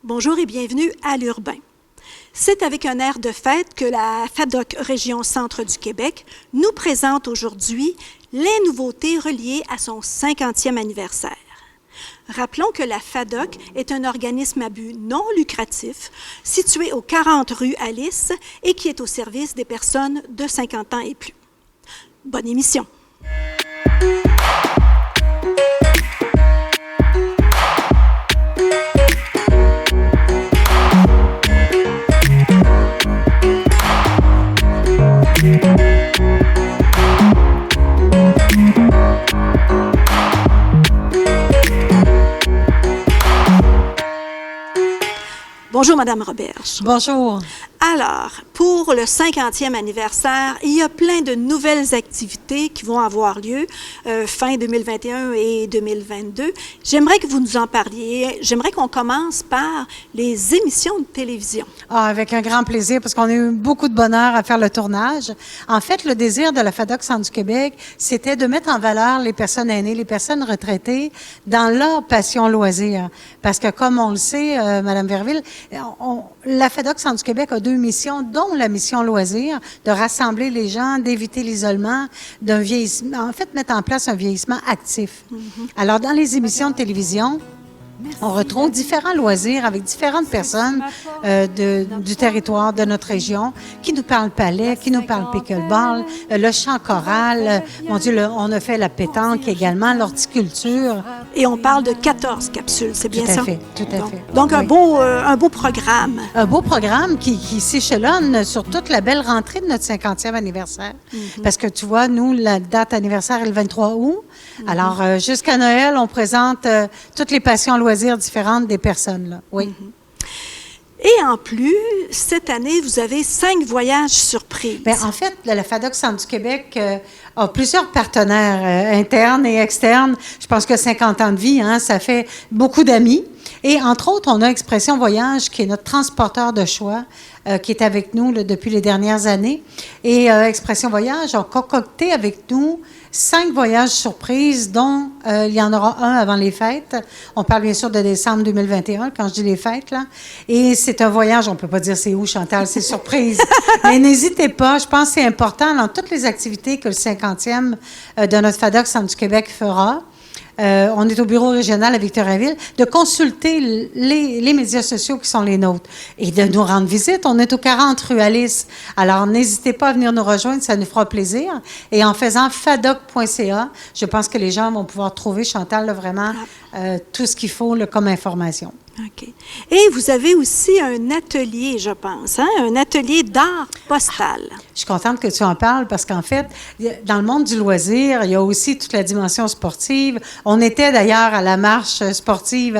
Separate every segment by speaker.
Speaker 1: Bonjour et bienvenue à l'Urbain. C'est avec un air de fête que la FADOC Région Centre du Québec nous présente aujourd'hui les nouveautés reliées à son 50e anniversaire. Rappelons que la FADOC est un organisme à but non lucratif situé aux 40 rue Alice et qui est au service des personnes de 50 ans et plus. Bonne émission! Bonjour, Madame Roberge.
Speaker 2: Bonjour.
Speaker 1: Alors, pour le 50e anniversaire, il y a plein de nouvelles activités qui vont avoir lieu fin 2021 et 2022. J'aimerais que vous nous en parliez. J'aimerais qu'on commence par les émissions de télévision.
Speaker 2: Ah, avec un grand plaisir, parce qu'on a eu beaucoup de bonheur à faire le tournage. En fait, le désir de la FADOC Centre du Québec, c'était de mettre en valeur les personnes aînées, les personnes retraitées dans leur passion loisir. Parce que, comme on le sait, Madame Verville, la FADOC Centre du Québec a deux missions, dont la mission loisir, de rassembler les gens, d'éviter l'isolement, d'un vieillissement, en fait, mettre en place un vieillissement actif. Alors, dans les émissions de télévision, on retrouve différents loisirs avec différentes personnes du territoire de notre région qui nous parlent palais, qui nous parlent pickleball, le chant choral, mon Dieu, on a fait la pétanque également, l'horticulture.
Speaker 1: Et on parle de 14 capsules, c'est bien ça?
Speaker 2: Tout à fait.
Speaker 1: Donc,
Speaker 2: oui.
Speaker 1: un beau programme.
Speaker 2: Un beau programme qui s'échelonne sur toute la belle rentrée de notre 50e anniversaire. Parce que tu vois, nous, la date anniversaire est le 23 août. Alors, jusqu'à Noël, on présente toutes les passions loisirs différentes des personnes. Là. Oui.
Speaker 1: Et en plus, cette année, vous avez 5 voyages surprises.
Speaker 2: Bien, en fait, la FADOC Centre du Québec a plusieurs partenaires internes et externes. Je pense que 50 ans de vie, hein, ça fait beaucoup d'amis. Et entre autres, on a Expression Voyage, qui est notre transporteur de choix, qui est avec nous là, depuis les dernières années. Et Expression Voyage a concocté avec nous 5 voyages surprises, dont il y en aura un avant les fêtes. On parle bien sûr de décembre 2021, quand je dis les fêtes, là. Et c'est un voyage, on peut pas dire c'est où, Chantal, c'est surprise. Mais n'hésitez pas, je pense que c'est important dans toutes les activités que le 50e de notre FADOC Centre du Québec fera. On est au bureau régional à Victoriaville, de consulter les médias sociaux qui sont les nôtres et de nous rendre visite. On est au 40 rue Alice. Alors, n'hésitez pas à venir nous rejoindre, ça nous fera plaisir. Et en faisant fadoc.ca, je pense que les gens vont pouvoir trouver, Chantal, là, vraiment tout ce qu'il faut là, comme information.
Speaker 1: OK. Et vous avez aussi un atelier, je pense, hein? Un atelier d'art postal.
Speaker 2: Je suis contente que tu en parles parce qu'en fait, dans le monde du loisir, il y a aussi toute la dimension sportive. On était d'ailleurs à la marche sportive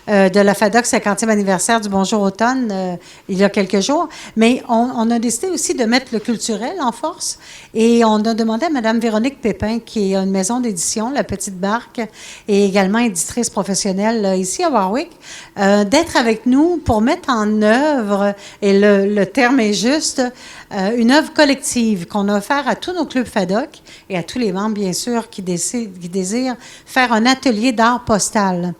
Speaker 2: de la FADOC 50e anniversaire du Bonjour Automne il y a quelques jours, mais on a décidé aussi de mettre le culturel en force et on a demandé à Mme Véronique Pépin, qui est une maison d'édition, La Petite Barque, et également éditrice professionnelle ici à Warwick, d'être avec nous pour mettre en œuvre, et le terme est juste, une œuvre collective qu'on a offert à tous nos clubs FADOC et à tous les membres, bien sûr, qui désirent faire un atelier d'art postal.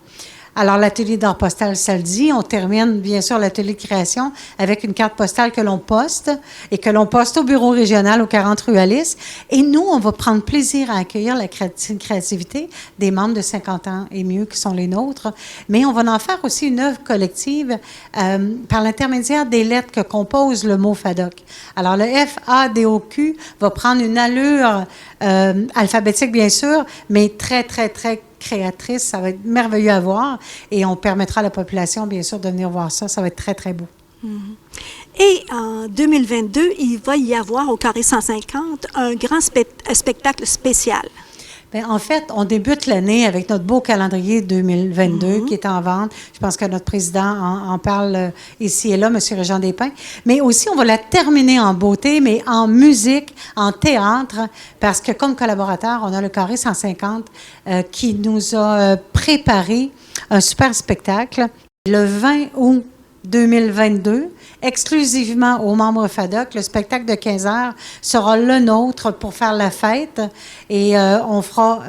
Speaker 2: Alors, l'atelier d'art postal, ça le dit. On termine, bien sûr, l'atelier de création avec une carte postale que l'on poste et que l'on poste au bureau régional au 40 rue Alice. Et nous, on va prendre plaisir à accueillir la créativité des membres de 50 ans et mieux qui sont les nôtres. Mais on va en faire aussi une œuvre collective par l'intermédiaire des lettres que compose le mot FADOC. Alors, le F-A-D-O-Q va prendre une allure alphabétique, bien sûr, mais très, très, très créatrice. Ça va être merveilleux à voir et on permettra à la population, bien sûr, de venir voir ça. Ça va être très, très beau.
Speaker 1: Et en 2022, il va y avoir au Carré 150 un grand spectacle spécial.
Speaker 2: Bien, en fait, on débute l'année avec notre beau calendrier 2022 qui est en vente. Je pense que notre président en parle ici et là, M. Régent Despins. Mais aussi, on va la terminer en beauté, mais en musique, en théâtre, parce que comme collaborateur, on a le Carré 150 qui nous a préparé un super spectacle le 20 août 2022, exclusivement aux membres FADOC. Le spectacle de 15 heures sera le nôtre pour faire la fête et on fera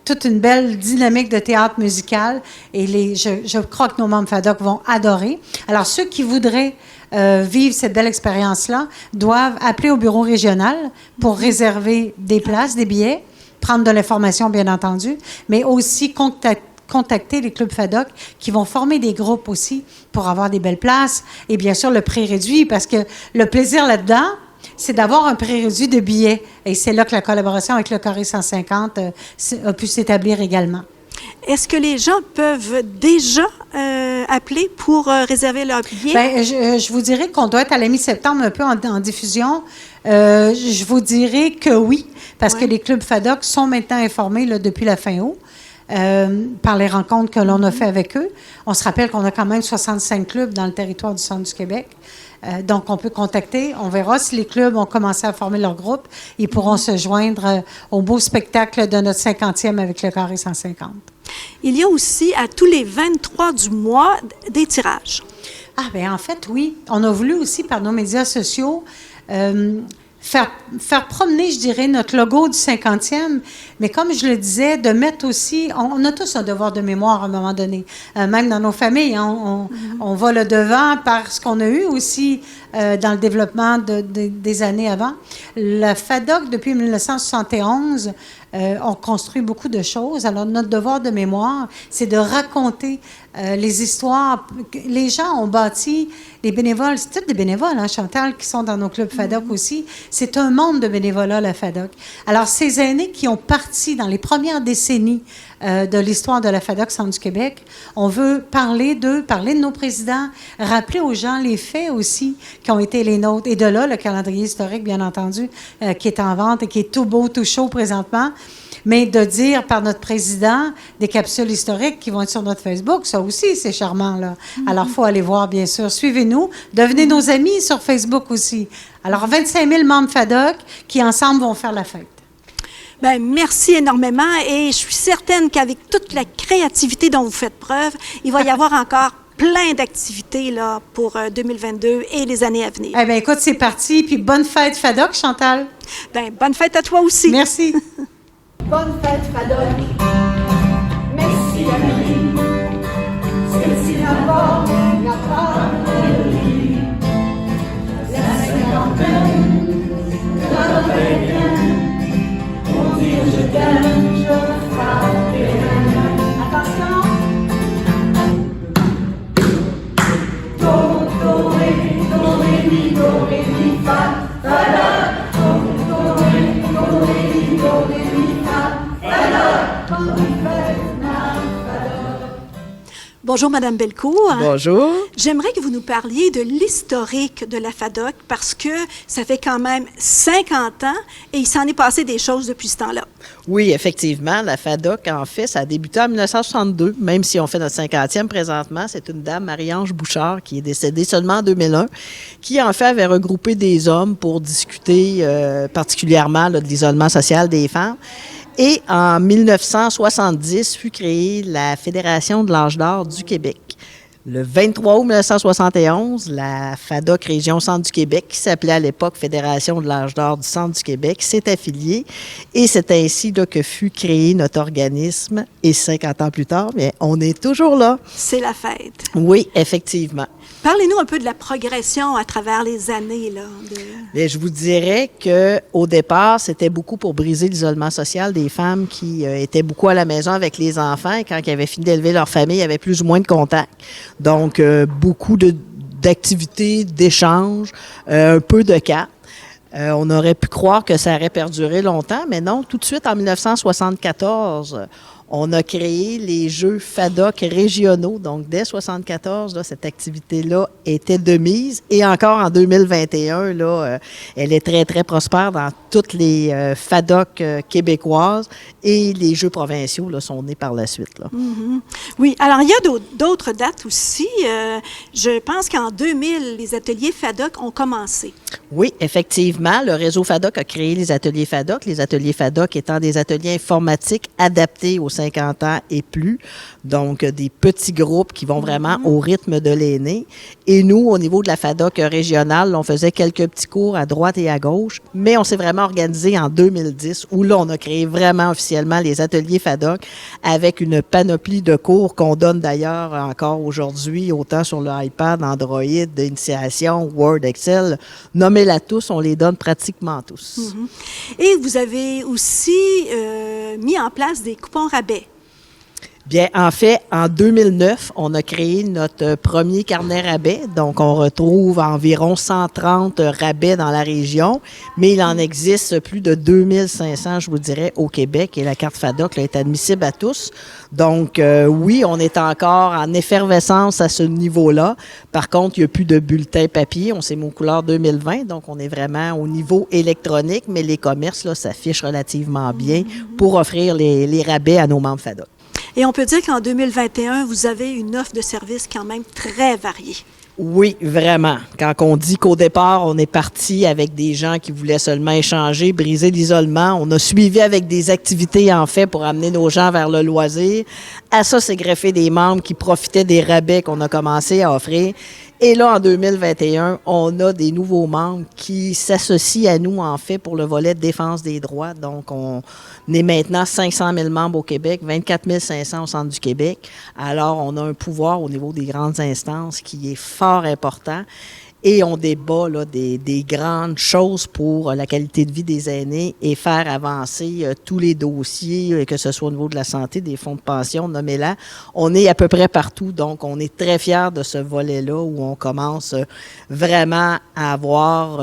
Speaker 2: toute une belle dynamique de théâtre musical et je crois que nos membres FADOC vont adorer. Alors, ceux qui voudraient vivre cette belle expérience-là doivent appeler au bureau régional pour réserver des places, des billets, prendre de l'information, bien entendu, mais aussi contacter les clubs FADOC qui vont former des groupes aussi pour avoir des belles places et bien sûr le prix réduit parce que le plaisir là-dedans, c'est d'avoir un prix réduit de billets. Et c'est là que la collaboration avec le Carré 150 a pu s'établir également.
Speaker 1: Est-ce que les gens peuvent déjà appeler pour réserver leur billet?
Speaker 2: Bien, je vous dirais qu'on doit être à la mi-septembre un peu en diffusion. Je vous dirais que oui, parce que les clubs FADOC sont maintenant informés là, depuis la fin août. Par les rencontres que l'on a fait avec eux. On se rappelle qu'on a quand même 65 clubs dans le territoire du centre du Québec. Donc, on peut contacter. On verra si les clubs ont commencé à former leur groupe. Ils pourront se joindre au beau spectacle de notre 50e avec le Carré 150.
Speaker 1: Il y a aussi, à tous les 23 du mois, des tirages.
Speaker 2: Ah, bien, en fait, oui. On a voulu aussi, par nos médias sociaux, faire promener, je dirais, notre logo du 50e, mais comme je le disais, de mettre aussi, on a tous un devoir de mémoire à un moment donné, même dans nos familles, hein, on va le devant par ce qu'on a eu aussi dans le développement des années avant. La FADOC, depuis 1971, on construit beaucoup de choses. Alors, notre devoir de mémoire, c'est de raconter les histoires. Les gens ont bâti, les bénévoles, c'est tous des bénévoles, hein, Chantal, qui sont dans nos clubs FADOC aussi. C'est un monde de bénévolat, la FADOC. Alors, ces aînés qui ont parti dans les premières décennies de l'histoire de la FADOC Centre du Québec, on veut parler d'eux, parler de nos présidents, rappeler aux gens les faits aussi qui ont été les nôtres. Et de là, le calendrier historique, bien entendu, qui est en vente et qui est tout beau, tout chaud présentement. Mais de dire par notre président des capsules historiques qui vont être sur notre Facebook, ça aussi, c'est charmant, là. Alors, il faut aller voir, bien sûr. Suivez-nous. Devenez nos amis sur Facebook aussi. Alors, 25 000 membres FADOC qui, ensemble, vont faire la fête.
Speaker 1: Bien, merci énormément et je suis certaine qu'avec toute la créativité dont vous faites preuve, il va y avoir encore plein d'activités là, pour 2022 et les années à venir.
Speaker 2: Eh bien, écoute, c'est parti. Puis bonne fête, FADOC, Chantal.
Speaker 1: Bien, bonne fête à toi aussi.
Speaker 2: Merci.
Speaker 3: Bonne fête, FADOC. Merci, amis. Ceci n'importe n'a pas de vie. La cinquantaine, la vingtaine. Pour dire je t'aime, je frappe les mains. Attention. Do, ré, mi, fa, FADOC. Do, ré, mi, fa.
Speaker 1: Bonjour, Madame Belcourt.
Speaker 4: Bonjour.
Speaker 1: J'aimerais que vous nous parliez de l'historique de la FADOC parce que ça fait quand même 50 ans et il s'en est passé des choses depuis ce temps-là.
Speaker 4: Oui, effectivement, la FADOC, en fait, ça a débuté en 1962, même si on fait notre 50e présentement. C'est une dame, Marie-Ange Bouchard, qui est décédée seulement en 2001, qui, en fait, avait regroupé des hommes pour discuter particulièrement là, de l'isolement social des femmes. Et en 1970 fut créée la Fédération de l'âge d'or du Québec. Le 23 août 1971, la FADOC Région Centre du Québec, qui s'appelait à l'époque Fédération de l'âge d'or du Centre du Québec, s'est affiliée et c'est ainsi là, que fut créé notre organisme. Et 50 ans plus tard, bien, on est toujours là.
Speaker 1: C'est la fête.
Speaker 4: Oui, effectivement.
Speaker 1: Parlez-nous un peu de la progression à travers les années. Là,
Speaker 4: Bien, je vous dirais qu'au départ, c'était beaucoup pour briser l'isolement social des femmes qui étaient beaucoup à la maison avec les enfants et quand ils avaient fini d'élever leur famille, ils avaient plus ou moins de contact. Donc, beaucoup d'activités, d'échanges, un peu de cas. On aurait pu croire que ça aurait perduré longtemps, mais non, tout de suite en 1974, on a créé les Jeux FADOC régionaux. Donc, dès 1974, là, cette activité-là était de mise. Et encore en 2021, là, elle est très, très prospère dans toutes les FADOC québécoises. Et les Jeux provinciaux là, sont nés par la suite. Là.
Speaker 1: Mm-hmm. Oui. Alors, il y a d'autres dates aussi. Je pense qu'en 2000, les ateliers FADOC ont commencé.
Speaker 4: Oui, effectivement. Le réseau FADOC a créé les ateliers FADOC. Les ateliers FADOC étant des ateliers informatiques adaptés aux 50 ans et plus. Donc, des petits groupes qui vont vraiment au rythme de l'aîné. Et nous, au niveau de la FADOC régionale, on faisait quelques petits cours à droite et à gauche, mais on s'est vraiment organisé en 2010, où là, on a créé vraiment officiellement les ateliers FADOC avec une panoplie de cours qu'on donne d'ailleurs encore aujourd'hui, autant sur le iPad, Android, d'initiation, Word, Excel. Nommez-la tous, on les donne pratiquement tous.
Speaker 1: Et vous avez aussi mis en place des coupons rabais.
Speaker 4: Bien, en fait, en 2009, on a créé notre premier carnet rabais. Donc, on retrouve environ 130 rabais dans la région, mais il en existe plus de 2500, je vous dirais, au Québec. Et la carte FADOC là, est admissible à tous. Donc, oui, on est encore en effervescence à ce niveau-là. Par contre, il n'y a plus de bulletins papier. On s'est mis aux couleurs 2020. Donc, on est vraiment au niveau électronique, mais les commerces là, s'affichent relativement bien pour offrir les rabais à nos membres FADOC.
Speaker 1: Et on peut dire qu'en 2021, vous avez une offre de services quand même très variée.
Speaker 4: Oui, vraiment. Quand on dit qu'au départ, on est parti avec des gens qui voulaient seulement échanger, briser l'isolement, on a suivi avec des activités en fait pour amener nos gens vers le loisir. À ça, c'est greffé des membres qui profitaient des rabais qu'on a commencé à offrir. Et là, en 2021, on a des nouveaux membres qui s'associent à nous, en fait, pour le volet de défense des droits. Donc, on est maintenant 500 000 membres au Québec, 24 500 au centre du Québec. Alors, on a un pouvoir au niveau des grandes instances qui est fort important. Et on débat là, des grandes choses pour la qualité de vie des aînés et faire avancer tous les dossiers, que ce soit au niveau de la santé, des fonds de pension, nommez-la. On est à peu près partout, donc on est très fiers de ce volet-là où on commence vraiment à avoir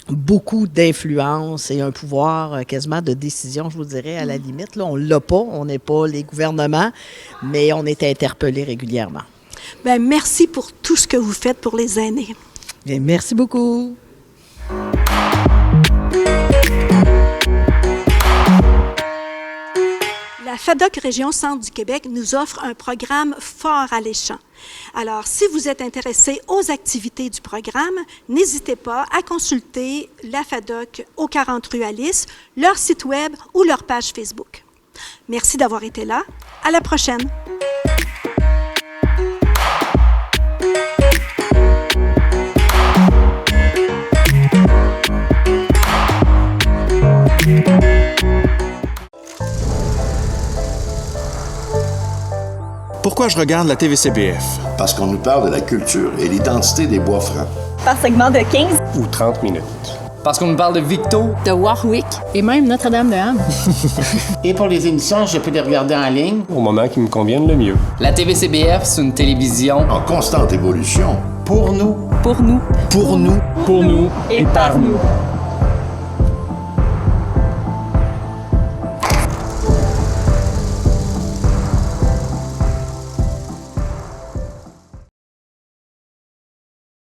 Speaker 4: beaucoup d'influence et un pouvoir quasiment de décision, je vous dirais, à la limite. Là, on l'a pas, on n'est pas les gouvernements, mais on est interpellés régulièrement.
Speaker 1: Bien, merci pour tout ce que vous faites pour les aînés.
Speaker 4: Bien, merci beaucoup.
Speaker 1: La FADOC Région Centre du Québec nous offre un programme fort alléchant. Alors, si vous êtes intéressé aux activités du programme, n'hésitez pas à consulter la FADOC au 40 rue Alice, leur site web ou leur page Facebook. Merci d'avoir été là. À la prochaine.
Speaker 5: Pourquoi je regarde la TVCBF?
Speaker 6: Parce qu'on nous parle de la culture et l'identité des Bois-Francs.
Speaker 7: Par segment de 15
Speaker 8: ou 30 minutes.
Speaker 9: Parce qu'on nous parle de Victo,
Speaker 7: de Warwick et même Notre-Dame-de-Ham.
Speaker 10: Et pour les émissions, je peux les regarder en ligne.
Speaker 8: Au moment qui me convienne le mieux.
Speaker 9: La TVCBF, c'est une télévision
Speaker 6: en constante évolution.
Speaker 10: Pour nous.
Speaker 7: Pour nous.
Speaker 8: Pour nous.
Speaker 7: Pour nous. Et par nous.